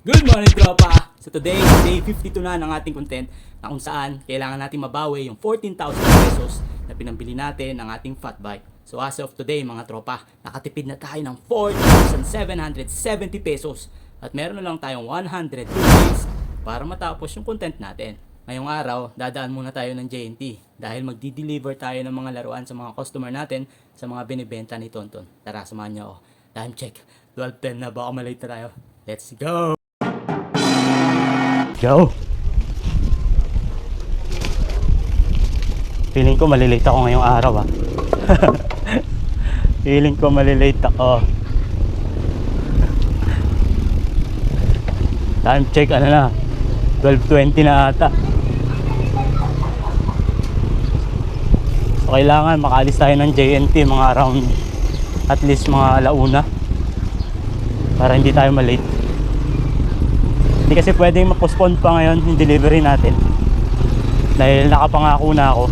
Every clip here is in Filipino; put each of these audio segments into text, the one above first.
Good morning, tropa! So today, day 52 na ng ating content na kung saan kailangan natin mabawi yung 14,000 pesos na pinambili natin ng ating fat bike. So as of today, mga tropa, nakatipid na tayo ng 4,770 pesos at meron na lang tayong 102 days para matapos yung content natin. Ngayong araw, dadaan muna tayo ng JNT dahil magdi-deliver tayo ng mga laruan sa mga customer natin sa mga binibenta ni Tonton. Tara, samahan niyo ako. Time check, 12:10 na, baka malate na tayo. Let's go! Go! Feeling ko malilate ako ngayong araw Feeling ko malilate ako. Time check ano na, 12:20 na ata. So kailangan makaalis tayo ng JNT mga around at least mga alauna para hindi tayo malate. Hindi kasi pwedeng ma-postpone pa ngayon yung delivery natin dahil nakapangako na ako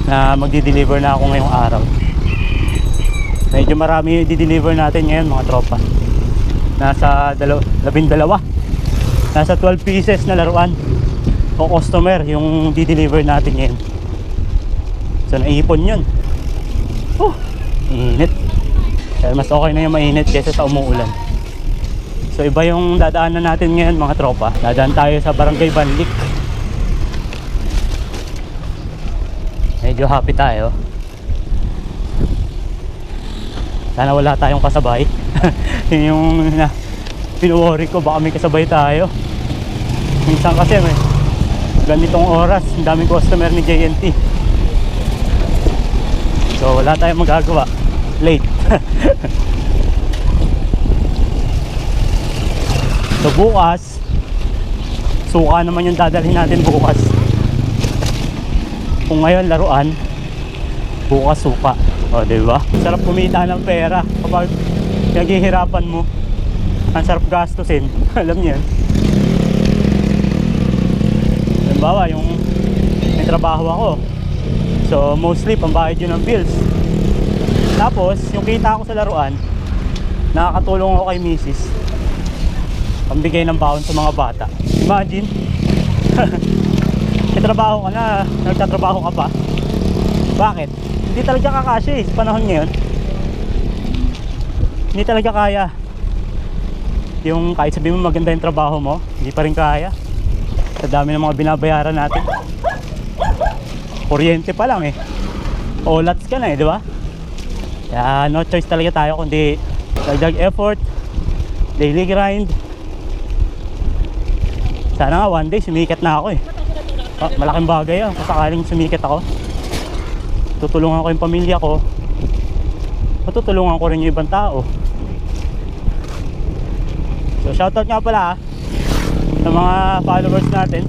na magdi-deliver na ako ngayong araw. Medyo marami yung di-deliver natin ngayon mga tropa. Nasa 12, nasa 12 pieces na laruan o customer yung di-deliver natin ngayon. So naipon yun. Init. Kaya mas okay na yung mainit kaysa sa umuulan. So iba yung dadaanan natin ngayon mga tropa. Dadaan tayo sa Barangay Banlik. Medyo happy tayo. Sana wala tayong kasabay. Yun yung pinuworry ko, baka may kasabay tayo. Minsan kasi may ganitong oras, ang daming customer ni JNT. So wala tayong magagawa. Late. So bukas, suka naman yung dadalhin natin bukas. Kung ngayon laruan, bukas suka. O diba? Sarap kumita ng pera kapag naghihirapan mo. Ang sarap gastusin. Alam niyo yan. Halimbawa, yung may trabaho ako. So mostly pambayad yun ng bills. Tapos yung kita ko sa laruan, nakakatulong ako kay misis, pambigay ng baon sa mga bata. Imagine. May trabaho ka na, nagtatrabaho ka pa. Bakit? Hindi talaga kakasya sa panahon ngayon. Hindi talaga kaya. Yung kahit sabihin mo maganda yung trabaho mo, hindi pa rin kaya. Sa dami ng mga binabayaran natin. Kuryente pa lang Olats ka na di ba? Kaya no choice talaga tayo kundi dagdag effort, daily grind. Sana nga one day sumikat na ako malaking bagay kung sakaling sumikat ako. Tutulungan ko yung pamilya ko, matutulungan ko rin yung ibang tao. So shoutout nga pala sa mga followers natin.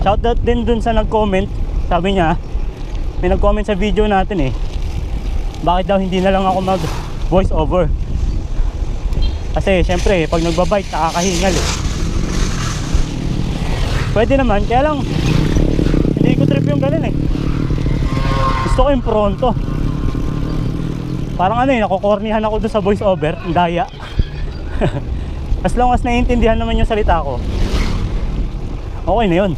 Shoutout din dun sa nag-comment. Sabi niya, may nag-comment sa video natin bakit daw hindi na lang ako mag voice over. Kasi syempre pag nagbabike nakakahingal Pwede naman, kaya lang hindi ko trip yung ganun Gusto ko yung pronto. Parang nakukornihan ako doon sa voice over, ang daya. As long as naiintindihan naman yung salita ko, okay na yun.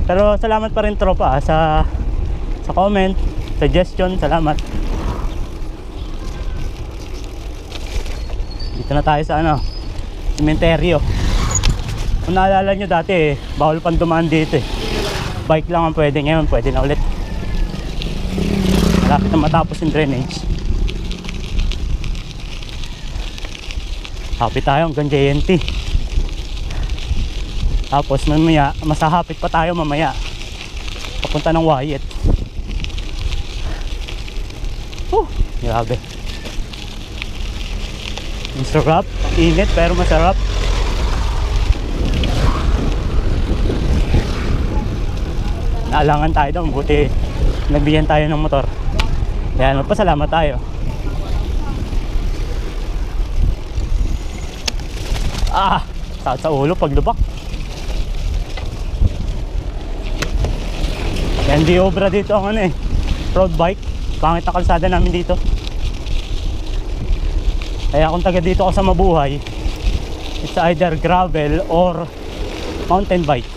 Pero salamat pa rin tropa sa comment, suggestion, salamat. Dito na tayo sa sementeryo. Kung naalala nyo dati bawal pang dumaan dito Bike lang ang pwede, ngayon pwede na ulit. Malapit na matapos yung drainage. Happy tayo hanggang JNT. Tapos mamaya, masahapit pa tayo mamaya papunta ng Wyatt. Grabe. Ang sarap, init pero masarap. Naalangan tayo doon, buti nagbigyan tayo ng motor. Kaya magpasalamat tayo. Sakit sa ulo pag lubak. Yan di obra dito ang road bike. Pangit na kalsada namin dito. Kaya kung taga dito ako sa Mabuhay, it's either gravel or mountain bike.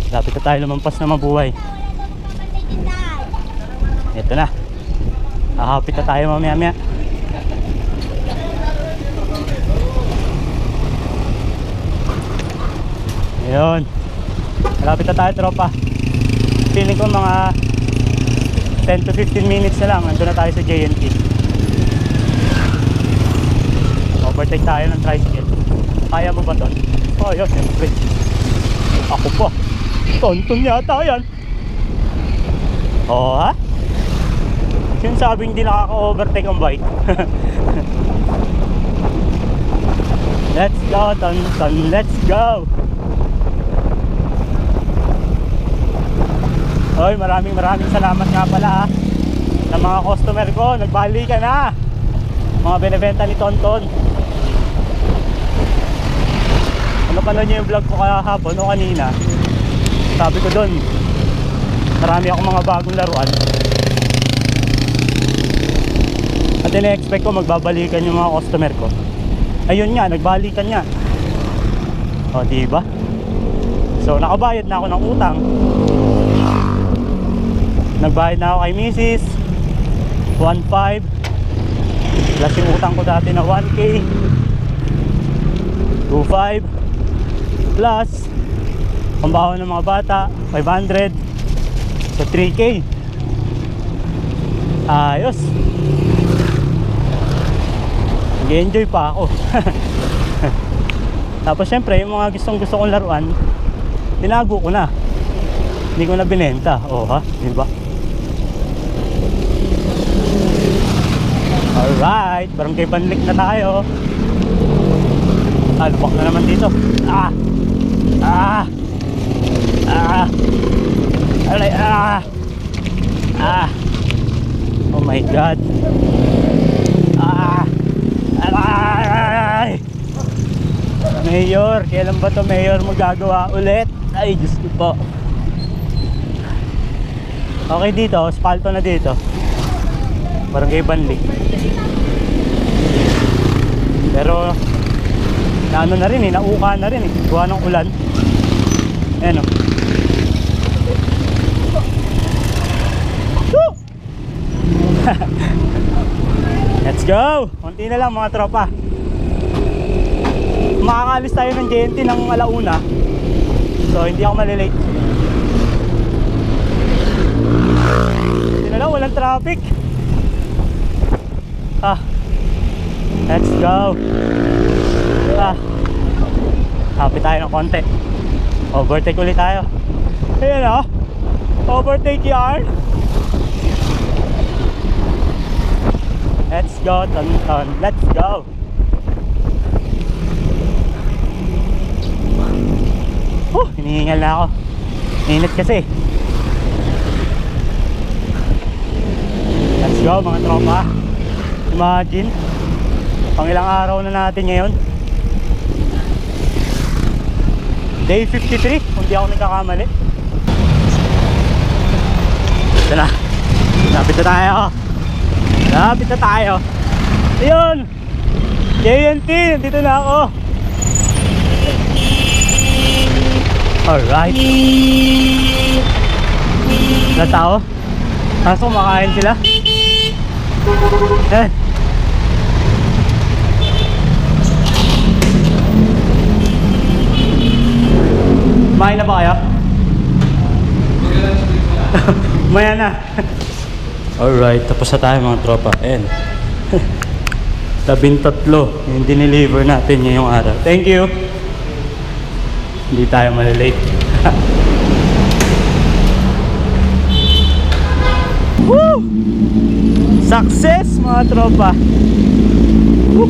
Lapit na tayo lumampas na Mabuhay. Ito na. Hahapit na tayo mamaya-maya. Ayun. Malapit na tayo, tropa. Feeling ko mga 10 to 15 minutes na lang. Nandun na tayo sa JNT. Overtake tayo ng tricycle. Kaya mo ba doon? Oh, yun, siyempre. Ako pa. Tonton yata yan. Oh, ha? Sinasabing di nakaka-overtake ang bike. Let's go, Tonton. Let's go. Oy, maraming salamat nga pala ha, sa mga customer ko. Nagbali ka na. Mga binebenta ni Tonton. Ano pala niyo yung vlog ko kahapon o kanina? Sabi ko doon, marami akong mga bagong laruan. At ina-expect ko magbabalikan yung mga customer ko. Ayun nga, nagbalikan nga. O, diba? So, nakabayad na ako ng utang. Nagbayad na ako kay Mrs. 1.5 plus yung utang ko dati na 1K 2.5 plus pambaho ng mga bata 500, so 3K. Ayos. Nag-enjoy pa ako. Tapos syempre yung mga gusto kong laruan, tinago ko na, hindi ko na binenta. Oh ha, diba? Alright, barangay Banlik na tayo. Lubak na naman dito. Alay, oh my god. Alay. Mayor, kailan ba to Mayor magagawa ulit? Ay, Diyos ko po. Okay dito, asfalto na dito. Barangay Banlik. Pero naano na rin nauka na rin gawa ng ulan. Ayan o. Let's go! Konti na lang mga tropa. Makakaalis tayo ng JNT ng alauna, so hindi ako malilate. Hindi na lang, walang traffic. Let's go. Happy tayo ng konti. Overtake ulit tayo. Ayan o, overtake yarn. Let's go, Tonton. Let's go. Hinihingal na ako. Init kasi. Let's go mga tropa. Imagine, pang ilang araw na natin ngayon. Day 53, kung di ako nagkakamali. Ito na. Lapit na tayo. Lapit na tayo. Ayun, JNT, nandito na ako. Alright. Wala tao. Kaso kumakain sila. Ayan. Kumain na ba kayo? Maya na. Alright, tapos na tayo mga tropa. Ayan. 13 yung dineliver natin ngayong araw. Thank you. Hindi tayo malilate. Woo! Success mga tropa. Woo!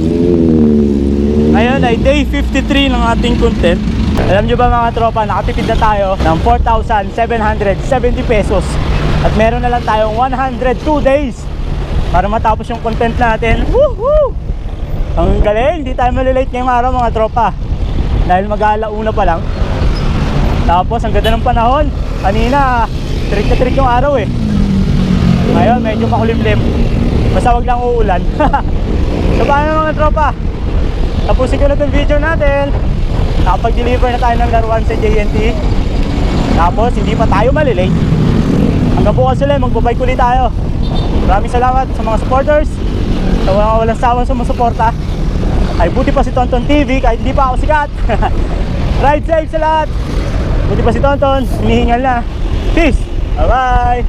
Ngayon ay day 53 ng ating content. Alam nyo ba mga tropa, nakatipid na tayo ng 4,770 pesos. At meron na lang tayong 102 days para matapos yung content natin. Woohoo! Ang galing, hindi tayo malilate ngayong araw mga tropa. Dahil mag-aalauna pa lang. Tapos ang ganda ng panahon. Kanina, trick na trick yung araw eh. Ngayon, medyo makulimlim. Basta wag lang uulan. So paano mga tropa? Tapusin ko na itong video natin. Nakapag-deliver na tayo ng laruan sa JNT. Tapos hindi pa tayo malilate. Hanggang bukas ulit, magbabike ulit tayo. Maraming salamat sa mga supporters, sa mga walang sawang sumusuporta. Ay buti pa si Tonton TV kahit hindi pa ako sikat. Ride safe sa lahat. Buti pa si Tonton, hinihingal na. Peace! Bye bye!